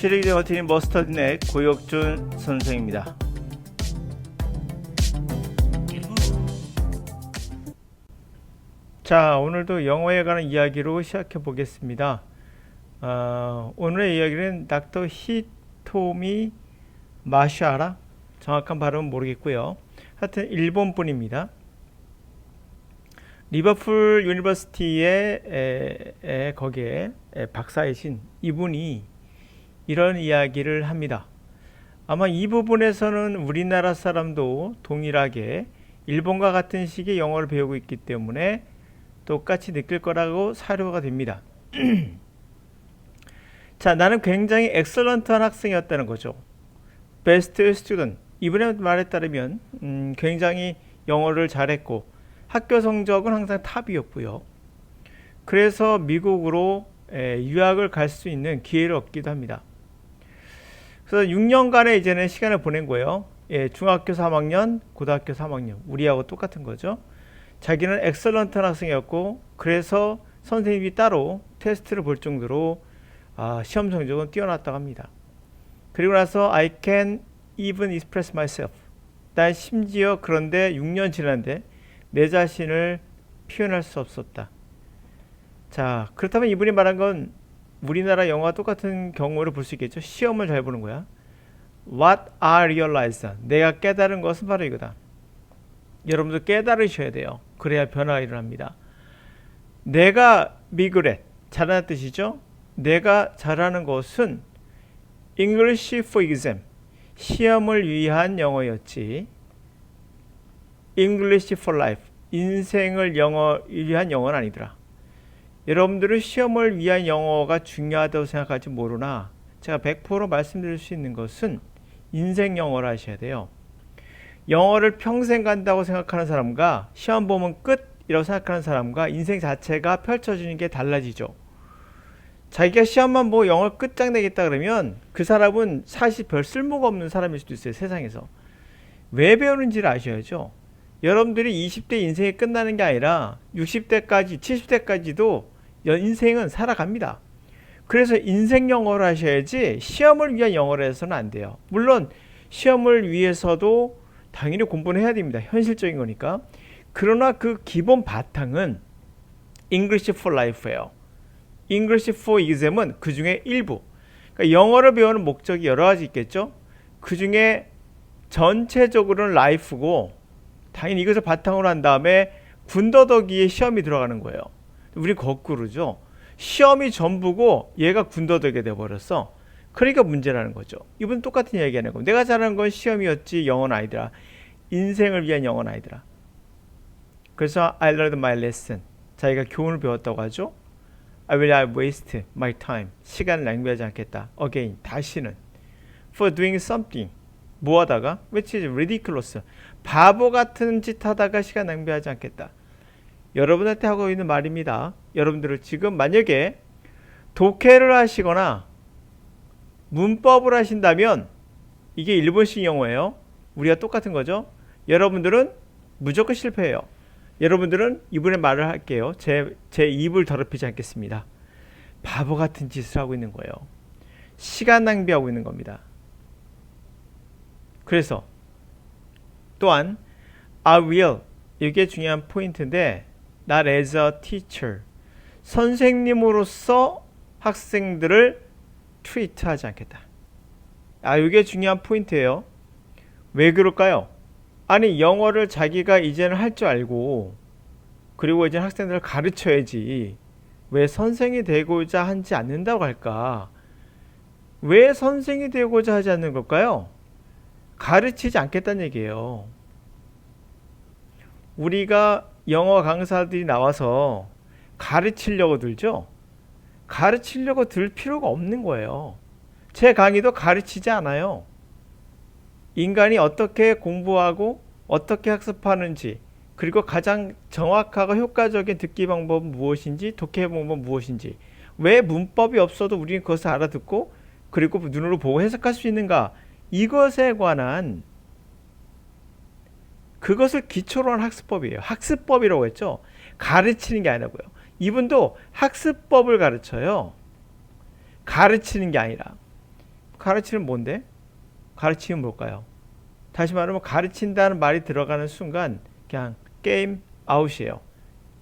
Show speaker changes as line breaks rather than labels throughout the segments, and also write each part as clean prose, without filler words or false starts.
실력이 버티는 머스터드넷 고혁준 선생입니다. 자, 오늘도 영어에 관한 이야기로 시작해 보겠습니다. 오늘의 이야기는 닥터 히토미 마샤라, 정확한 발음은 모르겠고요. 하여튼 일본 분입니다. 리버풀 유니버시티의 거기에 박사이신 이분이 이런 이야기를 합니다. 아마 이 부분에서는 우리나라 사람도 동일하게 일본과 같은 시기에 영어를 배우고 있기 때문에 똑같이 느낄 거라고 사료가 됩니다. 자, 나는 굉장히 엑셀런트한 학생이었다는 거죠. 베스트 스튜던트. 이분의 말에 따르면 굉장히 영어를 잘했고 학교 성적은 항상 탑이었고요. 그래서 미국으로 유학을 갈 수 있는 기회를 얻기도 합니다. 그래서 6년간의 이제는 시간을 보낸 거예요. 중학교 3학년, 고등학교 3학년. 우리하고 똑같은 거죠. 자기는 엑셀런트한 학생이었고 그래서 선생님이 따로 테스트를 볼 정도로 시험 성적은 뛰어났다고 합니다. 그리고 나서 I can even express myself. 난 심지어 그런데 6년 지났는데 내 자신을 표현할 수 없었다. 자, 그렇다면 이분이 말한 건 우리나라 영어와 똑같은 경우를 볼 수 있겠죠. 시험을 잘 보는 거야. What I realized. 내가 깨달은 것은 바로 이거다. 여러분도 깨달으셔야 돼요. 그래야 변화가 일어납니다. 내가 be good at. 잘하는 뜻이죠. 내가 잘하는 것은 English for exam. 시험을 위한 영어였지. English for life. 인생을 위한 영어는 아니더라. 여러분들은 시험을 위한 영어가 중요하다고 생각할지 모르나 제가 100% 말씀드릴 수 있는 것은 인생 영어를 하셔야 돼요. 영어를 평생 간다고 생각하는 사람과 시험 보면 끝이라고 생각하는 사람과 인생 자체가 펼쳐지는 게 달라지죠. 자기가 시험만 보고 영어를 끝장내겠다 그러면 그 사람은 사실 별 쓸모가 없는 사람일 수도 있어요. 세상에서. 왜 배우는지를 아셔야죠. 여러분들이 20대 인생이 끝나는 게 아니라 60대까지 70대까지도 인생은 살아갑니다. 그래서 인생 영어를 하셔야지 시험을 위한 영어를 해서는 안 돼요. 물론 시험을 위해서도 당연히 공부는 해야 됩니다. 현실적인 거니까. 그러나 그 기본 바탕은 English for Life예요. English for Exam은 그 중에 일부. 그러니까 영어를 배우는 목적이 여러 가지 있겠죠. 그 중에 전체적으로는 Life고 당연히 이것을 바탕으로 한 다음에 군더더기에 시험이 들어가는 거예요. 우리 거꾸로죠. 시험이 전부고 얘가 군더더기가 돼버렸어. 그러니까 문제라는 거죠. 이분 똑같은 이야기 하는 거예요. 내가 잘하는 건 시험이었지 영어는 아니더라. 인생을 위한 영어는 아니더라. 그래서 I learned my lesson. 자기가 교훈을 배웠다고 하죠. I will not waste my time. 시간을 낭비하지 않겠다. Again, 다시는. For doing something. 뭐 하다가? Which is ridiculous. 바보 같은 짓 하다가 시간 낭비하지 않겠다. 여러분한테 하고 있는 말입니다. 여러분들은 지금 만약에 독해를 하시거나 문법을 하신다면 이게 일본식 영어예요. 우리가 똑같은 거죠. 여러분들은 무조건 실패해요. 여러분들은 이분의 말을 할게요. 제 입을 더럽히지 않겠습니다. 바보 같은 짓을 하고 있는 거예요. 시간 낭비하고 있는 겁니다. 그래서 또한 I will, 이게 중요한 포인트인데 not as a teacher, 선생님으로서 학생들을 트리트하지 않겠다. 이게 중요한 포인트예요. 왜 그럴까요? 아니 영어를 자기가 이제는 할 줄 알고 그리고 이제 학생들을 가르쳐야지 왜 선생이 되고자 하지 않는다고 할까? 왜 선생이 되고자 하지 않는 걸까요? 가르치지 않겠다는 얘기예요. 우리가 영어 강사들이 나와서 가르치려고 들죠? 가르치려고 들 필요가 없는 거예요. 제 강의도 가르치지 않아요. 인간이 어떻게 공부하고 어떻게 학습하는지 그리고 가장 정확하고 효과적인 듣기 방법은 무엇인지 독해 방법은 무엇인지 왜 문법이 없어도 우리는 그것을 알아듣고 그리고 눈으로 보고 해석할 수 있는가 이것에 관한 그것을 기초로 한 학습법이에요. 학습법이라고 했죠. 가르치는 게 아니라고요. 이분도 학습법을 가르쳐요. 가르치는 게 아니라. 가르치는 뭔데? 가르치면 뭘까요? 다시 말하면 가르친다는 말이 들어가는 순간 그냥 게임 아웃이에요.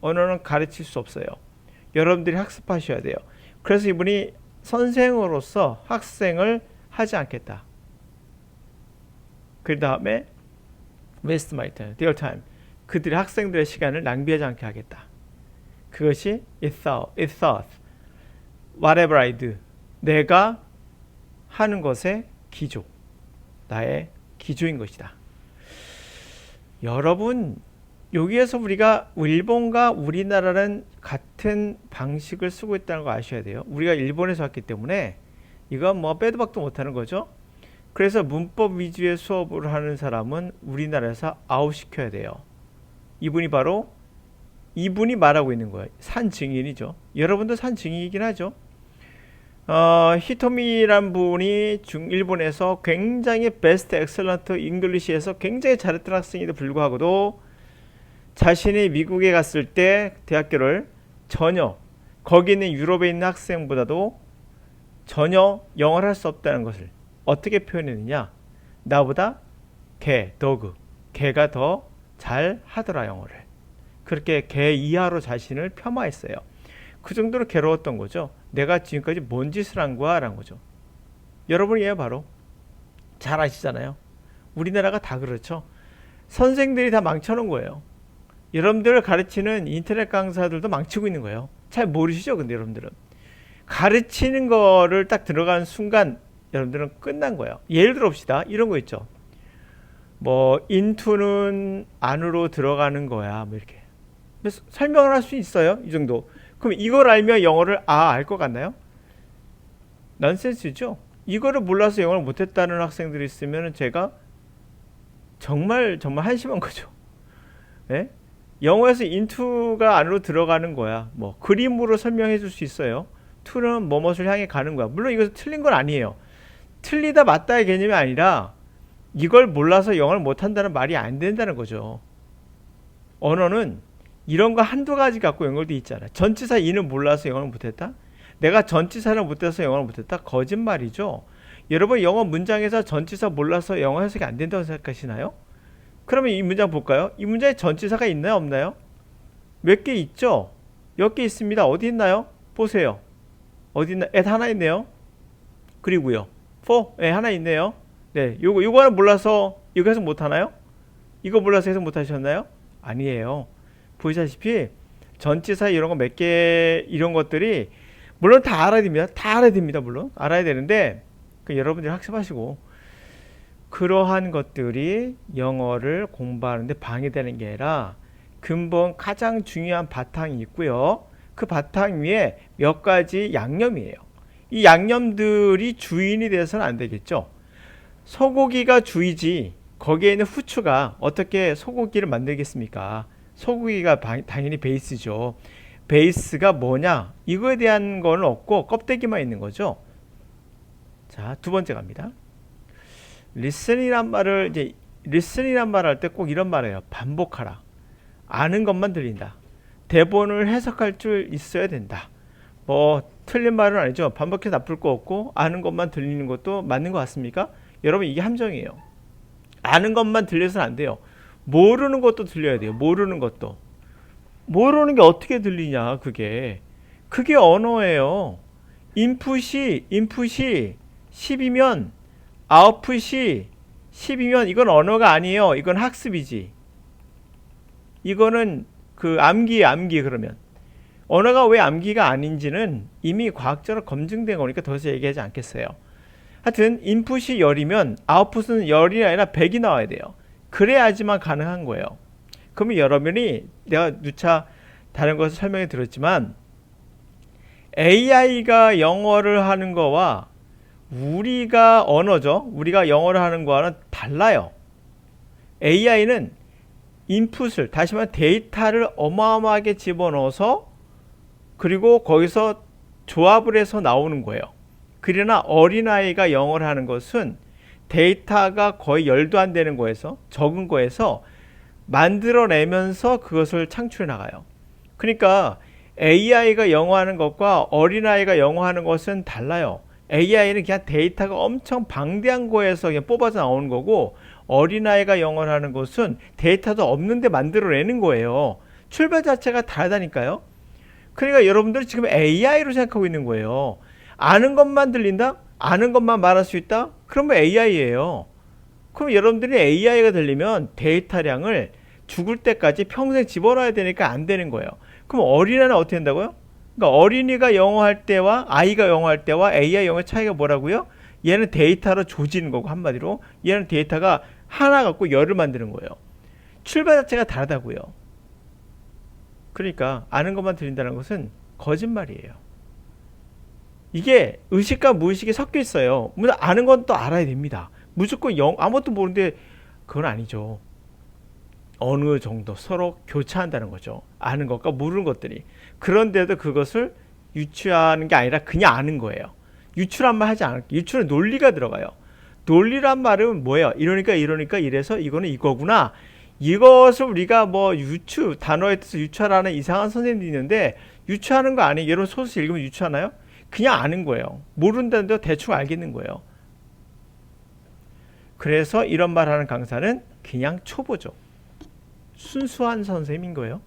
언어는 가르칠 수 없어요. 여러분들이 학습하셔야 돼요. 그래서 이분이 선생으로서 학생을 하지 않겠다. 그 다음에 waste my time, their time. 그들의 학생들의 시간을 낭비하지 않게 하겠다. 그것이 it thought, whatever I do. 내가 하는 것의 기조, 나의 기조인 것이다. 여러분, 여기에서 우리가 일본과 우리나라는 같은 방식을 쓰고 있다는 거 아셔야 돼요. 우리가 일본에서 왔기 때문에 이건 뭐 빼도 박도 못하는 거죠. 그래서 문법 위주의 수업을 하는 사람은 우리나라에서 아웃시켜야 돼요. 이분이 말하고 있는 거예요. 산 증인이죠. 여러분도 산 증인이긴 하죠. 히토미란 분이 일본에서 굉장히 베스트 엑셀런트 잉글리시에서 굉장히 잘했던 학생에도 불구하고도 자신이 미국에 갔을 때 대학교를 전혀 거기 있는 유럽에 있는 학생보다도 전혀 영어를 할 수 없다는 것을 어떻게 표현했느냐? 나보다 걔가 더 잘 하더라 영어를. 그렇게 걔 이하로 자신을 폄하했어요. 그 정도로 괴로웠던 거죠. 내가 지금까지 뭔 짓을 한 거야? 라는 거죠. 여러분이 바로 잘 아시잖아요. 우리나라가 다 그렇죠. 선생들이 다 망쳐놓은 거예요. 여러분들을 가르치는 인터넷 강사들도 망치고 있는 거예요. 잘 모르시죠? 근데 여러분들은 가르치는 거를 딱 들어가는 순간 여러분들은 끝난 거예요. 예를 들어 봅시다. 이런 거 있죠. 뭐 into는 안으로 들어가는 거야. 뭐 이렇게 설명을 할 수 있어요. 이 정도. 그럼 이걸 알면 영어를 알 것 같나요? 넌센스죠. 이거를 몰라서 영어를 못했다는 학생들이 있으면 제가 정말 한심한 거죠. 네? 영어에서 into가 안으로 들어가는 거야. 뭐 그림으로 설명해 줄 수 있어요. to는 뭐뭇을 향해 가는 거야. 물론 이것은 틀린 건 아니에요. 틀리다 맞다의 개념이 아니라 이걸 몰라서 영어를 못한다는 말이 안 된다는 거죠. 언어는 이런 거 한두 가지 갖고 연결돼 있잖아. 전치사 이는 몰라서 영어를 못했다? 내가 전치사를 못해서 영어를 못했다? 거짓말이죠. 여러분 영어 문장에서 전치사 몰라서 영어 해석이 안 된다고 생각하시나요? 그러면 이 문장 볼까요? 이 문장에 전치사가 있나요? 없나요? 몇 개 있죠? 몇 개 있습니다. 어디 있나요? 보세요. 어디 있나? at 하나 있네요. 그리고요. for 하나 있네요. 네, 요거 하나 몰라서 이거 해석 못 하나요? 이거 몰라서 해석 못 하셨나요? 아니에요. 보시다시피 전치사 이런 거 몇 개 이런 것들이 물론 다 알아야 됩니다. 다 알아야 됩니다. 물론 알아야 되는데 여러분들이 학습하시고 그러한 것들이 영어를 공부하는데 방해되는 게 아니라 근본 가장 중요한 바탕이 있고요. 그 바탕 위에 몇 가지 양념이에요. 이 양념들이 주인이 돼서는 안 되겠죠. 소고기가 주이지 거기에 있는 후추가 어떻게 소고기를 만들겠습니까? 소고기가 당연히 베이스죠. 베이스가 뭐냐? 이거에 대한 건 없고 껍데기만 있는 거죠. 자, 두 번째 갑니다. listen이란 말을 할 때 꼭 이런 말이에요. 반복하라. 아는 것만 들린다. 대본을 해석할 줄 있어야 된다. 뭐 틀린 말은 아니죠. 반복해서 나쁠 거 없고 아는 것만 들리는 것도 맞는 것 같습니까? 여러분 이게 함정이에요. 아는 것만 들려서는 안 돼요. 모르는 것도 들려야 돼요. 모르는 것도. 모르는 게 어떻게 들리냐 그게 언어예요. 인풋이 10이면 아웃풋이 10이면 이건 언어가 아니에요. 이건 학습이지. 이거는 그 암기 그러면 언어가 왜 암기가 아닌지는 이미 과학적으로 검증된 거니까 더 이상 얘기하지 않겠어요. 하여튼 인풋이 10이면 아웃풋은 10이 아니라 100이 나와야 돼요. 그래야지만 가능한 거예요. 그러면 여러분이 내가 누차 다른 것을 설명해 드렸지만 AI가 영어를 하는 거와 우리가 우리가 영어를 하는 거와는 달라요. AI는 인풋을 다시 말해 데이터를 어마어마하게 집어넣어서 그리고 거기서 조합을 해서 나오는 거예요. 그러나 어린아이가 영어를 하는 것은 데이터가 거의 10도 안 되는 거에서 적은 거에서 만들어내면서 그것을 창출해 나가요. 그러니까 AI가 영어하는 것과 어린아이가 영어하는 것은 달라요. AI는 그냥 데이터가 엄청 방대한 거에서 그냥 뽑아서 나오는 거고, 어린아이가 영어를 하는 것은 데이터도 없는데 만들어내는 거예요. 출발 자체가 다르다니까요. 그러니까 여러분들은 지금 AI로 생각하고 있는 거예요. 아는 것만 들린다? 아는 것만 말할 수 있다? 그러면 AI예요. 그럼 여러분들이 AI가 들리면 데이터량을 죽을 때까지 평생 집어넣어야 되니까 안 되는 거예요. 그럼 어린아이는 어떻게 된다고요? 그러니까 어린이가 영어할 때와 아이가 영어할 때와 AI 영어의 차이가 뭐라고요? 얘는 데이터로 조지는 거고, 한마디로 얘는 데이터가 하나 갖고 열을 만드는 거예요. 출발 자체가 다르다고요. 그러니까 아는 것만 들린다는 것은 거짓말이에요. 이게 의식과 무의식이 섞여 있어요. 물론 아는 건 또 알아야 됩니다. 무조건 아무것도 모르는데 그건 아니죠. 어느 정도 서로 교차한다는 거죠. 아는 것과 모르는 것들이. 그런데도 그것을 유추하는 게 아니라 그냥 아는 거예요. 유추란 말 하지 않을게요. 유추는 논리가 들어가요. 논리란 말은 뭐예요? 이러니까 이래서 이거는 이거구나. 이것을 우리가 뭐 유추, 단어에 뜻을 유추하라는 이상한 선생님들이 있는데, 유추하는 거 아니에요. 여러분 소설 읽으면 유추하나요? 그냥 아는 거예요. 모른다는데 대충 알겠는 거예요. 그래서 이런 말 하는 강사는 그냥 초보죠. 순수한 선생님인 거예요.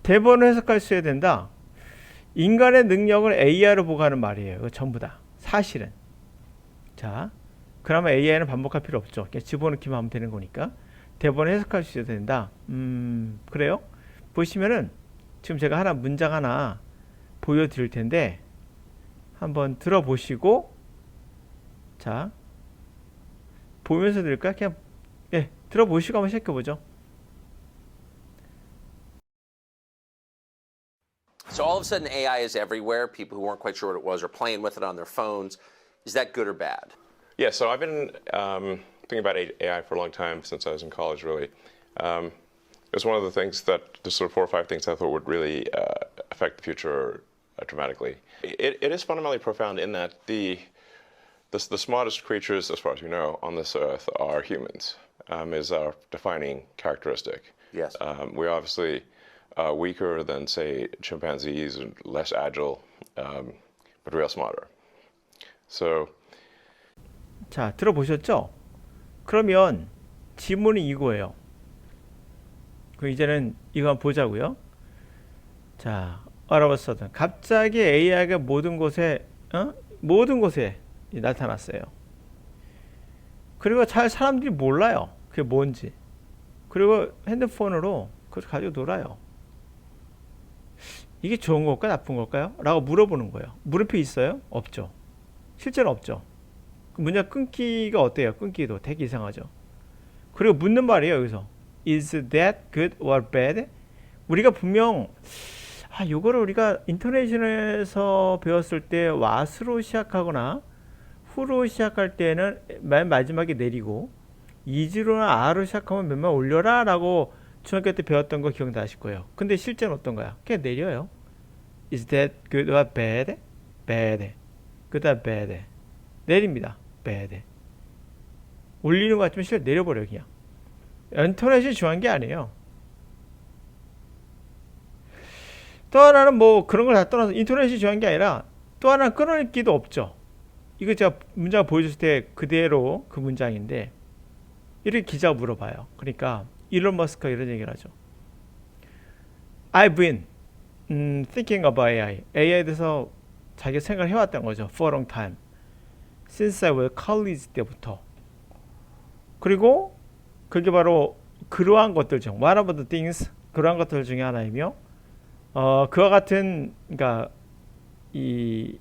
대본을 해석할 수 있어야 된다. 인간의 능력을 AI로 보고 하는 말이에요. 이거 전부 다. 사실은. 자, 그러면 AI는 반복할 필요 없죠. 그냥 집어넣기만 하면 되는 거니까. 대본을 해석할 수 있어야 된다. 그래요? 보시면은 지금 제가 문장 하나 보여드릴 텐데 한번 들어보시고, 자, 보면서 들을까요? 그냥 들어보시고 한번 시작해보죠.
So all of a sudden AI is everywhere. People who weren't quite sure what it was are playing with it on their phones. Is that good or bad?
Yeah, so I've been thinking about AI for a long time, since I was in college, really. It was one of the things that, the sort of 4 or 5 things I thought would really affect the future dramatically. It is fundamentally profound in that the smartest creatures, as far as we know, on this earth are humans, is our defining characteristic.
Yes.
We're obviously weaker than, say, chimpanzees, and less agile, but real smarter. So,
자, 들어보셨죠? 그러면 질문이 이거예요. 그 이제는 이거 한번 보자고요. 자, all of a sudden 갑자기 AI가 모든 곳에 나타났어요. 그리고 잘 사람들이 몰라요. 그게 뭔지. 그리고 핸드폰으로 그걸 가지고 놀아요. 이게 좋은 걸까 나쁜 걸까요? 라고 물어보는 거예요. 물음표 있어요? 없죠. 실제로 없죠. 문장 끊기가 어때요? 끊기도 되게 이상하죠. 그리고 묻는 말이에요. 여기서 Is that good or bad? 우리가 분명 요거를 우리가 인터내셔널에서 배웠을 때 what으로 시작하거나 who로 시작할 때는 맨 마지막에 내리고 is로나 are로 시작하면 몇만 올려라 라고 중학교 때 배웠던 거 기억나실 거예요. 근데 실제는 어떤가요? 그냥 내려요. Is that good or bad? Bad. Good or bad? 내립니다. bad. 올리는 것 같으면 실제 내려버려요. 그냥. 인터넷이 중요한 게 아니에요. 또 하나는 뭐 그런 걸 다 떠나서 인터넷이 중요한 게 아니라 또 하나는 끊어읽기도 없죠. 이거 제가 문장을 보여줬을 때 그대로 그 문장인데 이렇게 기자가 물어봐요. 그러니까 일론 머스크가 이런 얘기를 하죠. I've been thinking about AI. AI에 대해서 자기가 생각을 해왔던 거죠. For a long time. Since I was college 때부터. 그리고 그게 바로 그러한 것들 중 one of the things, 그러한 것들 중에 하나이며 그와 같은, 그러니까 이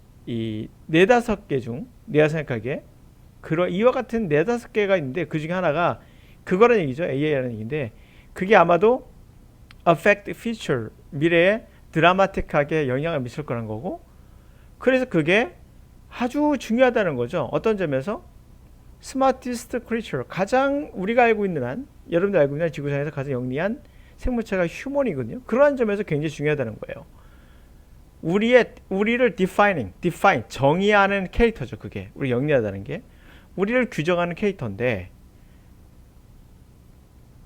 네다섯 개 중 내가 생각하기에 이와 같은 네다섯 개가 있는데 그 중에 하나가 그거라는 얘기죠. AI라는 얘기인데 그게 아마도 affect future, 미래에 드라마틱하게 영향을 미칠 거라는 거고, 그래서 그게 아주 중요하다는 거죠. 어떤 점에서 smartest creature, 가장 우리가 알고 있는 한, 여러분들 알고 있는 한 지구상에서 가장 영리한 생물체가 휴먼이거든요. 그러한 점에서 굉장히 중요하다는 거예요. 우리를 define, 정의하는 캐릭터죠. 그게 우리 영리하다는 게 우리를 규정하는 캐릭터인데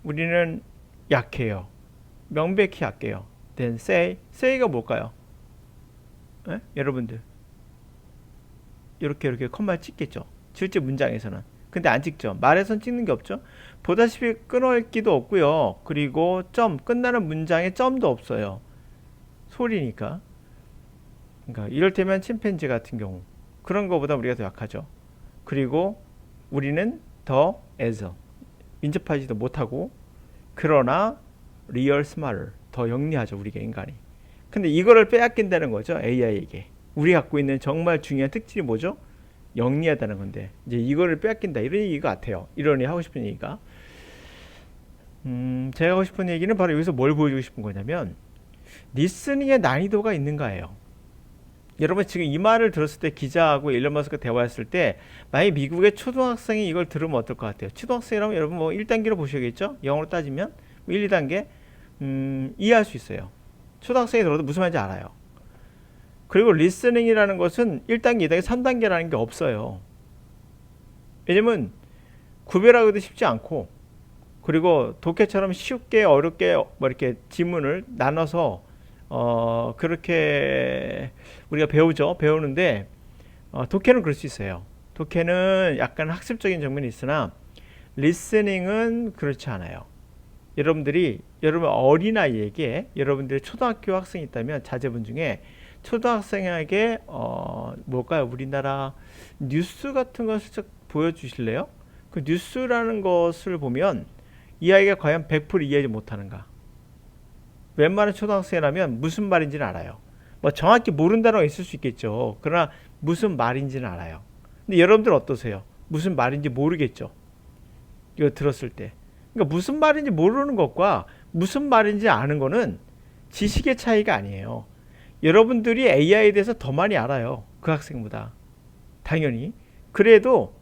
우리는 약해요. 명백히 약해요. Then say가 뭘까요? 에? 여러분들 이렇게 컴마 찍겠죠. 실제 문장에서는. 근데 안 찍죠. 말에선 찍는 게 없죠. 보다시피 끊어읽기도 없고요. 그리고 끝나는 문장에 점도 없어요. 소리니까. 그러니까 이를테면 침팬지 같은 경우 그런 거보다 우리가 더 약하죠. 그리고 우리는 더 as 인접하지도 못하고 그러나 리얼 스마트 더 영리하죠. 우리가 인간이. 근데 이거를 빼앗긴다는 거죠. AI에게. 우리 갖고 있는 정말 중요한 특질이 뭐죠? 영리하다는 건데 이제 이거를 빼앗긴다 이런 얘기가 같아요. 이러니 하고 싶은 얘기가 제가 하고 싶은 얘기는 바로 여기서 뭘 보여주고 싶은 거냐면 리스닝의 난이도가 있는가예요. 여러분 지금 이 말을 들었을 때 기자하고 일론 머스크 대화했을 때 만약에 미국의 초등학생이 이걸 들으면 어떨 것 같아요? 초등학생이라면 여러분 뭐 1단계로 보셔야겠죠? 영어로 따지면 1, 2단계 이해할 수 있어요. 초등학생이 들어도 무슨 말인지 알아요. 그리고 리스닝이라는 것은 1단계, 2단계, 3단계라는 게 없어요. 왜냐면 구별하기도 쉽지 않고 그리고 독해처럼 쉽게 어렵게 뭐 이렇게 지문을 나눠서 그렇게 우리가 배우는데 독해는 그럴 수 있어요. 독해는 약간 학습적인 측면이 있으나 리스닝은 그렇지 않아요. 여러분 어린아이에게 여러분들의 초등학교 학생이 있다면 자제분 중에 초등학생에게 뭘까요? 우리나라 뉴스 같은 걸 슬쩍 보여주실래요? 그 뉴스라는 것을 보면 이 아이가 과연 100% 이해하지 못하는가? 웬만한 초등학생이라면 무슨 말인지는 알아요. 뭐 정확히 모른다는 거 있을 수 있겠죠. 그러나 무슨 말인지는 알아요. 근데 여러분들 어떠세요? 무슨 말인지 모르겠죠. 이거 들었을 때. 그러니까 무슨 말인지 모르는 것과 무슨 말인지 아는 거는 지식의 차이가 아니에요. 여러분들이 AI에 대해서 더 많이 알아요. 그 학생보다. 당연히. 그래도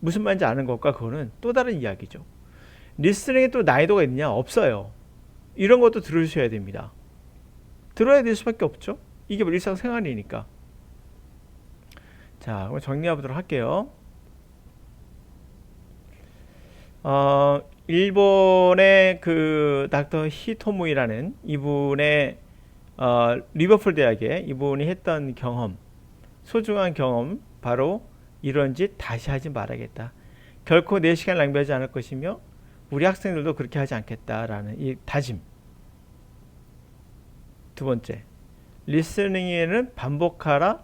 무슨 말인지 아는 것과 그거는 또 다른 이야기죠. 리스닝에 또 난이도가 있느냐? 없어요. 이런 것도 들으셔야 됩니다. 들어야 될 수밖에 없죠. 이게 일상생활이니까. 자, 그럼 정리해 보도록 할게요. 일본의 그 닥터 히토무이라는 이분의 리버풀 대학에 이분이 했던 경험, 소중한 경험, 바로 이런 짓 다시 하지 말아야겠다. 결코 내 시간 낭비하지 않을 것이며 우리 학생들도 그렇게 하지 않겠다라는 이 다짐. 두 번째, 리스닝에는 반복하라,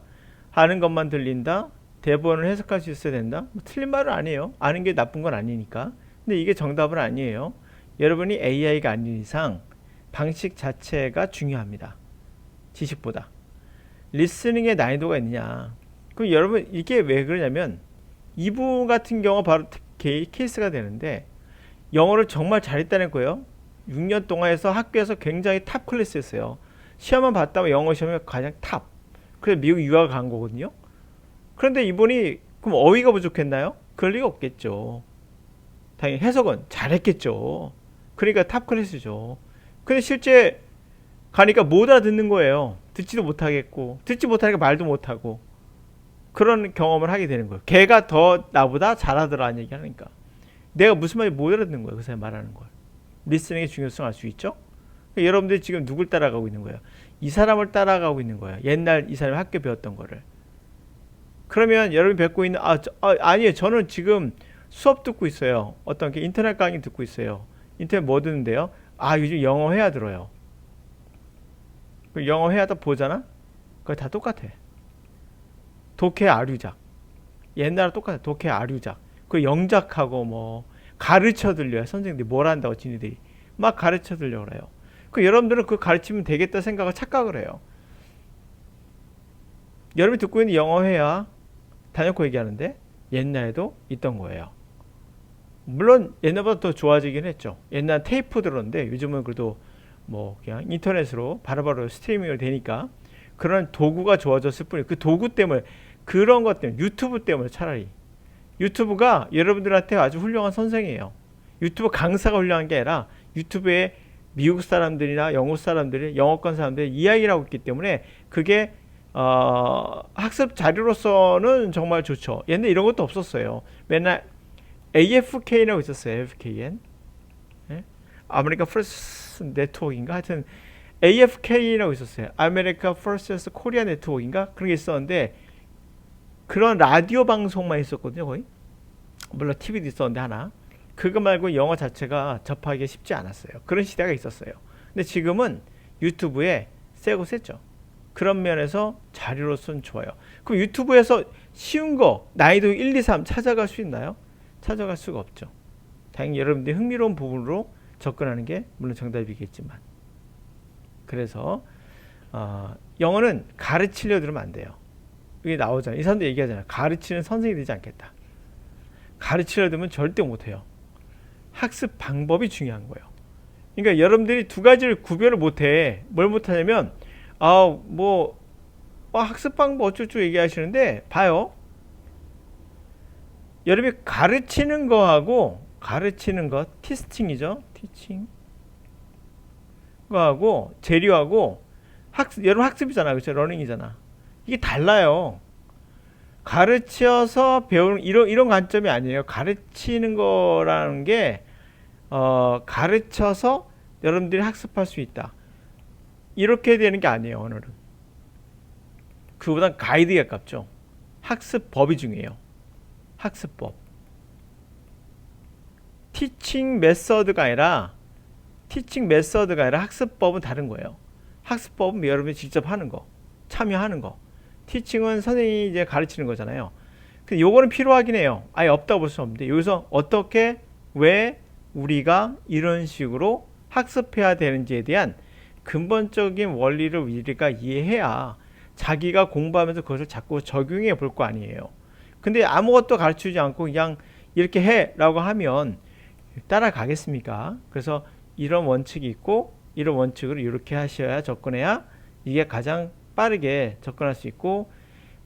하는 것만 들린다, 대본을 해석할 수 있어야 된다. 뭐 틀린 말은 아니에요. 아는 게 나쁜 건 아니니까. 근데 이게 정답은 아니에요. 여러분이 AI가 아닌 이상 방식 자체가 중요합니다. 지식보다. 리스닝의 난이도가 있느냐. 그럼 여러분 이게 왜 그러냐면 이분 같은 경우 바로 케이스가 되는데 영어를 정말 잘했다는 거예요. 6년 동안 해서 학교에서 굉장히 탑 클래스였어요. 시험만 봤다면 영어 시험에 가장 탑. 그래서 미국 유학을 간 거거든요. 그런데 이분이 그럼 어휘가 부족했나요? 그럴 리가 없겠죠. 당연히 해석은 잘했겠죠. 그러니까 탑 클래스죠. 근데 실제 가니까 못 알아듣는 거예요. 듣지도 못하겠고 듣지 못하니까 말도 못하고 그런 경험을 하게 되는 거예요. 걔가 더 나보다 잘하더라는 얘기 하니까 내가 무슨 말인지 못 알아듣는 거예요. 그 사람이 말하는 걸. 리스닝의 중요성을 알 수 있죠. 그러니까 여러분들이 지금 누굴 따라가고 있는 거예요? 이 사람을 따라가고 있는 거예요. 옛날 이 사람이 학교 배웠던 거를. 그러면 여러분이 뵙고 있는 아니에요. 저는 지금 수업 듣고 있어요. 어떤 게 인터넷 강의 듣고 있어요. 인터넷 뭐 듣는데요? 요즘 영어 회화 들어요. 영어 회화다 보잖아? 그거 다 똑같아. 독해 아류작. 옛날에 똑같아. 독해 아류작. 그 영작하고 뭐 가르쳐 들려요. 선생님들이 뭘 한다고 지니들이 막 가르쳐 들려고 그래요. 그 여러분들은 그 가르치면 되겠다 생각을 착각을 해요. 여러분이 듣고 있는 영어 회화 단연코 얘기하는데 옛날에도 있던 거예요. 물론 옛날보다 더 좋아지긴 했죠. 옛날 테이프 들었는데 요즘은 그래도 뭐 그냥 인터넷으로 바로바로 스트리밍을 되니까 그런 도구가 좋아졌을 뿐이에요. 그 도구 때문에 그런 것 때문에 유튜브 때문에 차라리 유튜브가 여러분들한테 아주 훌륭한 선생이에요. 유튜브 강사가 훌륭한 게 아니라 유튜브에 미국 사람들이나 영국 사람들이 영어권 사람들이 이야기를 하고 있기 때문에 그게 학습 자료로서는 정말 좋죠. 옛날에 이런 것도 없었어요. 맨날 AFK라고 있었어요. AFKN 아메리카 퍼스트 네트워크인가 하여튼 AFK라고 있었어요. 아메리카 퍼스트 코리아 네트워크인가 그런 게 있었는데 그런 라디오 방송만 있었거든요, 거의. 물론 TV도 있었는데 하나. 그거 말고 영어 자체가 접하기가 쉽지 않았어요. 그런 시대가 있었어요. 근데 지금은 유튜브에 세고 셌죠. 그런 면에서 자료로서는 좋아요. 그럼 유튜브에서 쉬운 거 난이도 1, 2, 3 찾아갈 수 있나요? 찾아갈 수가 없죠. 당연히 여러분들이 흥미로운 부분으로 접근하는 게 물론 정답이겠지만. 그래서 영어는 가르치려 들으면 안 돼요. 이게 나오잖아요. 이 사람도 얘기하잖아요. 가르치는 선생이 되지 않겠다. 가르치려 들면 절대 못해요. 학습 방법이 중요한 거예요. 그러니까 여러분들이 두 가지를 구별을 못해. 뭘 못하냐면 학습 방법 어쩌고 얘기하시는데 봐요. 여러분이 가르치는 거하고 가르치는 것 티칭이죠. 티칭 거하고 재료하고 여러분 학습이잖아. 그렇죠? 러닝이잖아. 이게 달라요. 가르쳐서 배우는 이런 관점이 아니에요. 가르치는 거라는 게 가르쳐서 여러분들이 학습할 수 있다. 이렇게 되는 게 아니에요. 오늘은. 그보단 가이드에 가깝죠. 학습법이 중요해요. 학습법. 티칭 메서드가 아니라 학습법은 다른 거예요. 학습법은 여러분이 직접 하는 거, 참여하는 거. 티칭은 선생님이 이제 가르치는 거잖아요. 근데 요거는 필요하긴 해요. 아예 없다고 볼 수 없는데 여기서 어떻게 왜 우리가 이런 식으로 학습해야 되는지에 대한 근본적인 원리를 우리가 이해해야 자기가 공부하면서 그것을 자꾸 적용해 볼 거 아니에요. 근데 아무것도 가르치지 않고 그냥 이렇게 해라고 하면 따라가겠습니까? 그래서 이런 원칙이 있고 이런 원칙으로 이렇게 하셔야 접근해야 이게 가장 빠르게 접근할 수 있고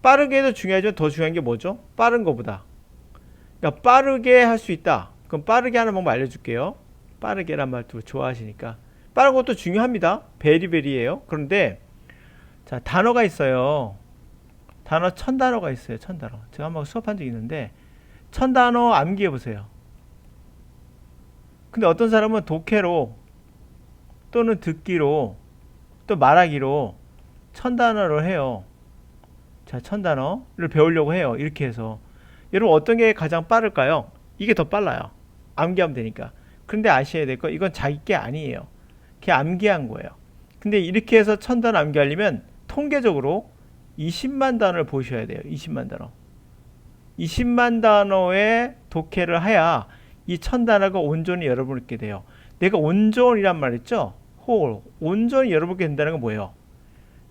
빠르게 해도 중요하지만 더 중요한 게 뭐죠? 빠른 거보다. 그러니까 빠르게 할 수 있다. 그럼 빠르게 하는 방법 알려줄게요. 빠르게란 말도 좋아하시니까. 빠른 것도 중요합니다. 베리베리예요. 그런데 자 단어가 있어요. 단어 1000단어가 있어요. 1000단어. 제가 한번 수업한 적이 있는데 1000단어 암기해 보세요. 근데 어떤 사람은 독해로 또는 듣기로 또 말하기로 1000단어를 해요. 자, 1000단어를 배우려고 해요. 이렇게 해서. 여러분 어떤 게 가장 빠를까요? 이게 더 빨라요. 암기하면 되니까. 그런데 아셔야 될 거 이건 자기 게 아니에요. 그냥 암기한 거예요. 근데 이렇게 해서 1000단어 암기하려면 통계적으로 20만 단어를 보셔야 돼요. 20만 단어. 20만 단어의 독해를 해야 이 1000단어가 온전히 여러분께 돼요. 내가 온전이란 말 했죠? 온전히 여러분께 된다는 건 뭐예요?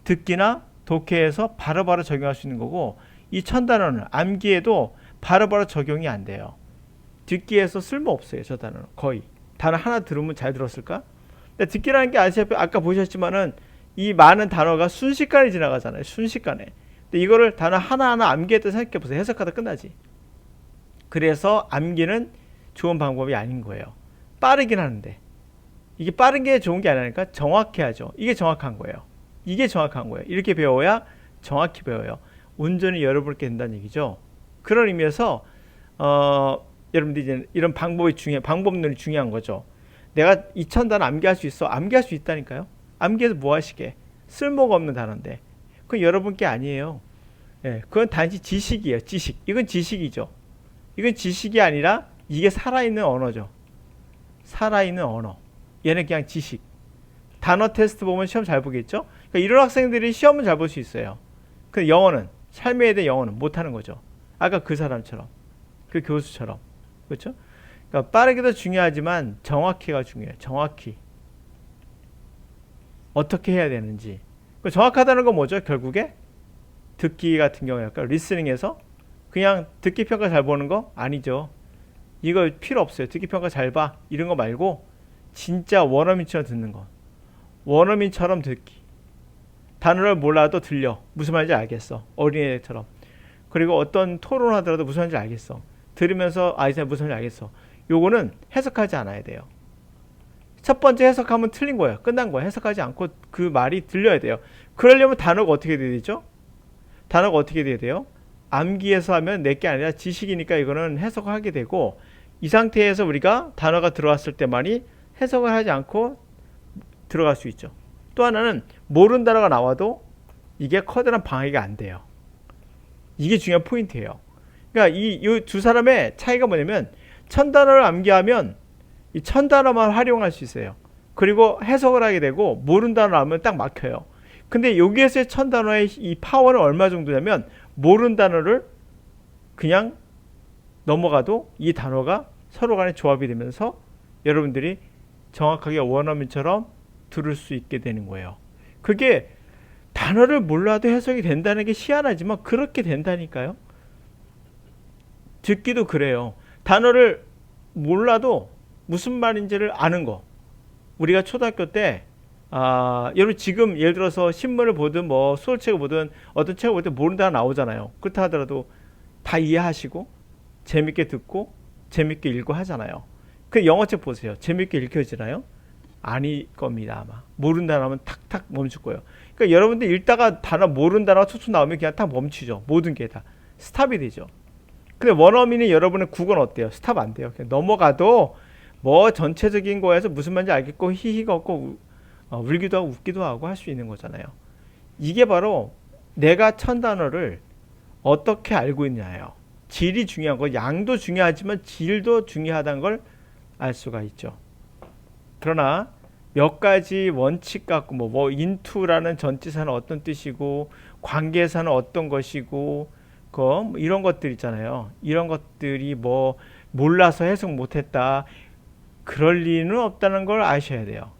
듣기나 독해에서 바로바로 적용할 수 있는 거고 이 1000단어는 암기에도 바로바로 적용이 안 돼요. 듣기에서 쓸모없어요. 저 단어는 거의. 단어 하나 들으면 잘 들었을까? 근데 듣기라는 게 아까 보셨지만은 이 많은 단어가 순식간에 지나가잖아요. 순식간에. 근데 이거를 단어 하나하나 암기했다 생각해보세요. 해석하다 끝나지. 그래서 암기는 좋은 방법이 아닌 거예요. 빠르긴 하는데 이게 빠른 게 좋은 게 아니니까 정확히 하죠. 이게 정확한 거예요. 이게 정확한 거예요. 이렇게 배워야 정확히 배워요. 온전히 여러분께 된다는 얘기죠. 그런 의미에서 여러분들이 이제 이런 방법론이 중요한 거죠. 내가 2000단어 암기할 수 있어. 암기할 수 있다니까요. 암기해서 뭐 하시게? 쓸모가 없는 단어인데. 그건 여러분께 아니에요. 예, 그건 단지 지식이에요. 지식. 이건 지식이죠. 이건 지식이 아니라 이게 살아있는 언어죠. 살아있는 언어. 얘는 그냥 지식. 단어 테스트 보면 시험 잘 보겠죠? 그러니까 이런 학생들이 시험은 잘 볼 수 있어요. 근데 영어는, 삶에 대한 영어는 못하는 거죠. 아까 그 사람처럼. 그 교수처럼. 그렇죠? 그러니까 빠르게도 중요하지만 정확히가 중요해요. 정확히. 어떻게 해야 되는지. 정확하다는 건 뭐죠? 결국에 듣기 같은 경우에 약간 리스닝에서 그냥 듣기 평가 잘 보는 거 아니죠. 이거 필요 없어요. 듣기 평가 잘 봐. 이런 거 말고 진짜 원어민처럼 듣는 거. 원어민처럼 듣기. 단어를 몰라도 들려. 무슨 말인지 알겠어. 어린애처럼. 그리고 어떤 토론하더라도 무슨 말인지 알겠어. 들으면서 이 사람 무슨 말인지 알겠어. 요거는 해석하지 않아야 돼요. 첫 번째 해석하면 틀린 거예요. 끝난 거예요. 해석하지 않고 그 말이 들려야 돼요. 그러려면 단어가 어떻게 돼야 되죠? 단어가 어떻게 돼야 돼요? 암기해서 하면 내게 아니라 지식이니까 이거는 해석을 하게 되고 이 상태에서 우리가 단어가 들어왔을 때만이 해석을 하지 않고 들어갈 수 있죠. 또 하나는 모르는 단어가 나와도 이게 커다란 방해가 안 돼요. 이게 중요한 포인트예요. 그러니까 이 두 사람의 차이가 뭐냐면 1000단어를 암기하면 이 1000단어만 활용할 수 있어요. 그리고 해석을 하게 되고 모르는 단어 하면 딱 막혀요. 근데 여기에서의 1000단어의 이 파워는 얼마 정도냐면 모르는 단어를 그냥 넘어가도 이 단어가 서로 간에 조합이 되면서 여러분들이 정확하게 원어민처럼 들을 수 있게 되는 거예요. 그게 단어를 몰라도 해석이 된다는 게 희한하지만 그렇게 된다니까요. 듣기도 그래요. 단어를 몰라도 무슨 말인지를 아는 거. 우리가 초등학교 때 여러분 지금 예를 들어서 신문을 보든 뭐 수업책을 보든 어떤 책을 볼 때 모르는 단어 나오잖아요. 그렇다 하더라도 다 이해하시고 재밌게 듣고 재밌게 읽고 하잖아요. 그 영어책 보세요. 재밌게 읽혀지나요? 아닐 겁니다 아마. 모르는 단어 하면 탁탁 멈출 거예요. 그러니까 여러분들 읽다가 단어 모르는 단어가 툭툭 나오면 그냥 탁 멈추죠. 모든 게 다 스탑이 되죠. 근데 원어민이 여러분의 국어는 어때요? 스탑 안 돼요. 그냥 넘어가도 뭐 전체적인 거에서 무슨 말인지 알겠고 히히가 없고 울기도 하고 웃기도 하고 할 수 있는 거잖아요. 이게 바로 내가 1000단어를 어떻게 알고 있냐예요. 질이 중요한 거, 양도 중요하지만 질도 중요하다는 걸 알 수가 있죠. 그러나 몇 가지 원칙 갖고 뭐 into라는 전치사는 어떤 뜻이고 관계사는 어떤 것이고 이런 것들 있잖아요. 이런 것들이 뭐 몰라서 해석 못했다. 그럴 리는 없다는 걸 아셔야 돼요.